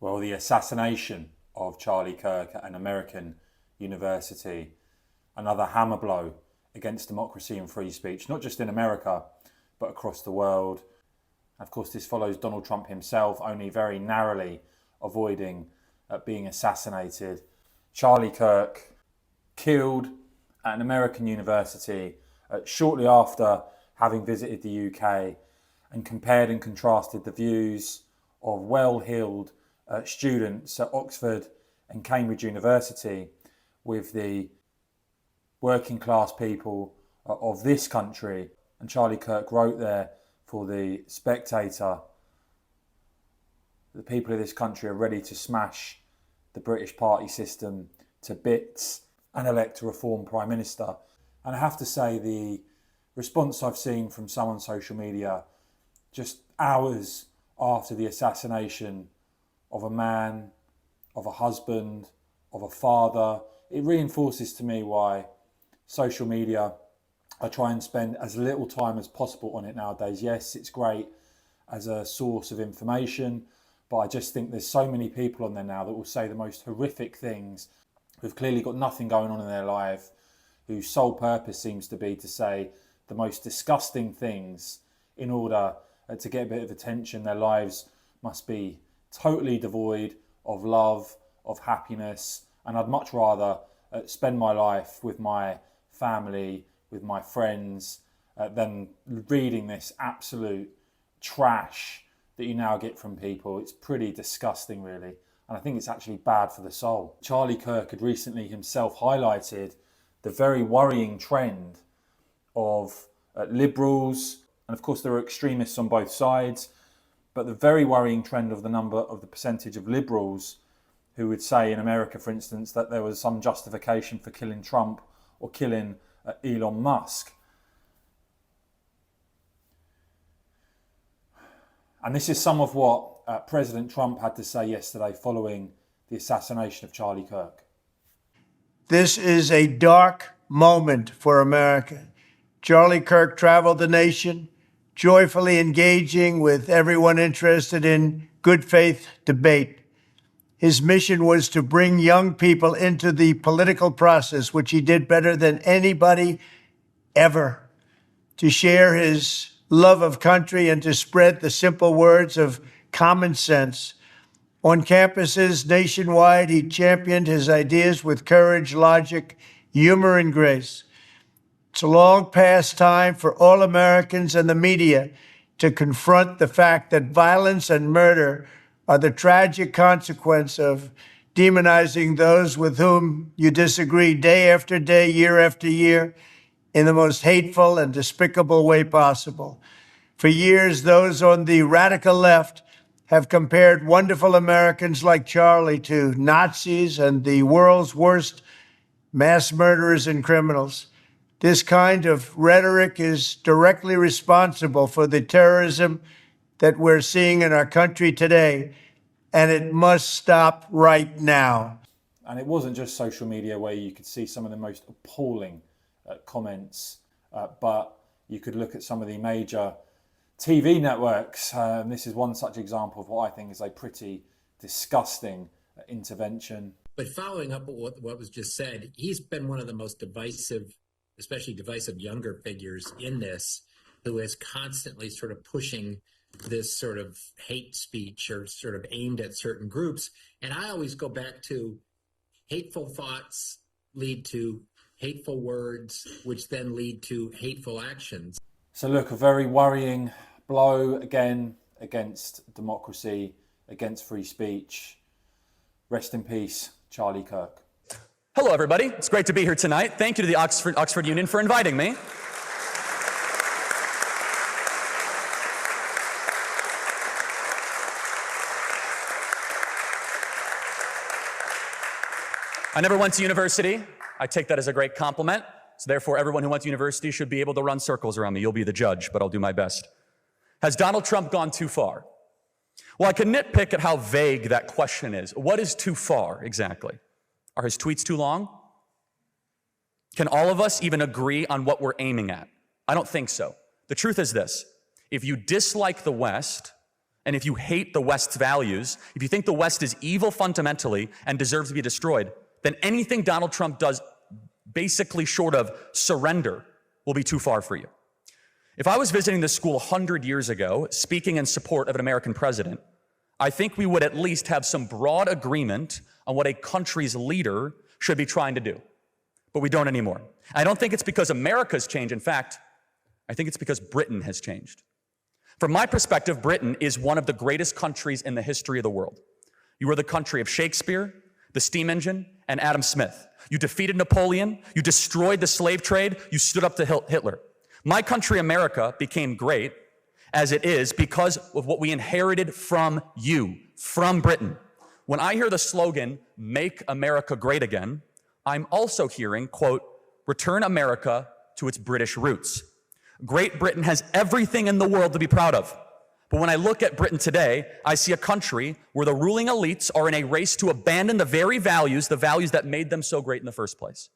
Well, the assassination of Charlie Kirk at an American university, another hammer blow against democracy and free speech, not just in America, but across the world. Of course, this follows Donald Trump himself only very narrowly avoiding being assassinated. Charlie Kirk killed at an American university shortly after having visited the UK and compared and contrasted the views of well-heeled students at Oxford and Cambridge University with the working class people of this country. And Charlie Kirk wrote there for the Spectator, the people of this country are ready to smash the British party system to bits and elect a reform Prime Minister. And I have to say, the response I've seen from some on social media just hours after the assassination of a man, of a husband, of a father, it reinforces to me why social media, I try and spend as little time as possible on it nowadays. Yes, it's great as a source of information, but I just think there's so many people on there now that will say the most horrific things, who've clearly got nothing going on in their life, whose sole purpose seems to be to say the most disgusting things in order to get a bit of attention. Their lives must be totally devoid of love, of happiness, and I'd much rather spend my life with my family, with my friends, than reading this absolute trash that you now get from people. It's pretty disgusting, really, and I think it's actually bad for the soul. Charlie Kirk had recently himself highlighted the very worrying trend of liberals, and of course there are extremists on both sides, but the very worrying trend of the percentage of liberals who would say in America, for instance, that there was some justification for killing Trump or killing Elon Musk. And this is some of what President Trump had to say yesterday following the assassination of Charlie Kirk. This is a dark moment for America. Charlie Kirk traveled the nation, joyfully engaging with everyone interested in good faith debate. His mission was to bring young people into the political process, which he did better than anybody ever, to share his love of country and to spread the simple words of common sense. On campuses nationwide, he championed his ideas with courage, logic, humor, and grace. It's a long past time for all Americans and the media to confront the fact that violence and murder are the tragic consequence of demonizing those with whom you disagree day after day, year after year, in the most hateful and despicable way possible. For years, those on the radical left have compared wonderful Americans like Charlie to Nazis and the world's worst mass murderers and criminals. This kind of rhetoric is directly responsible for the terrorism that we're seeing in our country today, and it must stop right now. And it wasn't just social media where you could see some of the most appalling comments, but you could look at some of the major TV networks. This is one such example of what I think is a pretty disgusting intervention. But following up on what was just said, he's been one of the most divisive, especially divisive younger figures in this, who is constantly sort of pushing this sort of hate speech or sort of aimed at certain groups. And I always go back to hateful thoughts lead to hateful words, which then lead to hateful actions. So look, a very worrying blow again against democracy, against free speech. Rest in peace, Charlie Kirk. Hello, everybody. It's great to be here tonight. Thank you to the Oxford Union for inviting me. I never went to university. I take that as a great compliment. So therefore, everyone who went to university should be able to run circles around me. You'll be the judge, but I'll do my best. Has Donald Trump gone too far? Well, I can nitpick at how vague that question is. What is too far exactly? Are his tweets too long? Can all of us even agree on what we're aiming at? I don't think so. The truth is this: if you dislike the West and if you hate the West's values, if you think the West is evil fundamentally and deserves to be destroyed, then anything Donald Trump does basically short of surrender will be too far for you. If I was visiting this school 100 years ago, speaking in support of an American president, I think we would at least have some broad agreement on what a country's leader should be trying to do. But we don't anymore. I don't think it's because America's changed. In fact, I think it's because Britain has changed. From my perspective, Britain is one of the greatest countries in the history of the world. You were the country of Shakespeare, the steam engine, and Adam Smith. You defeated Napoleon, you destroyed the slave trade, you stood up to Hitler. My country, America, became great as it is because of what we inherited from you, from Britain. When I hear the slogan, "Make America Great Again," I'm also hearing, quote, "Return America to its British roots." Great Britain has everything in the world to be proud of. But when I look at Britain today, I see a country where the ruling elites are in a race to abandon the very values, the values that made them so great in the first place.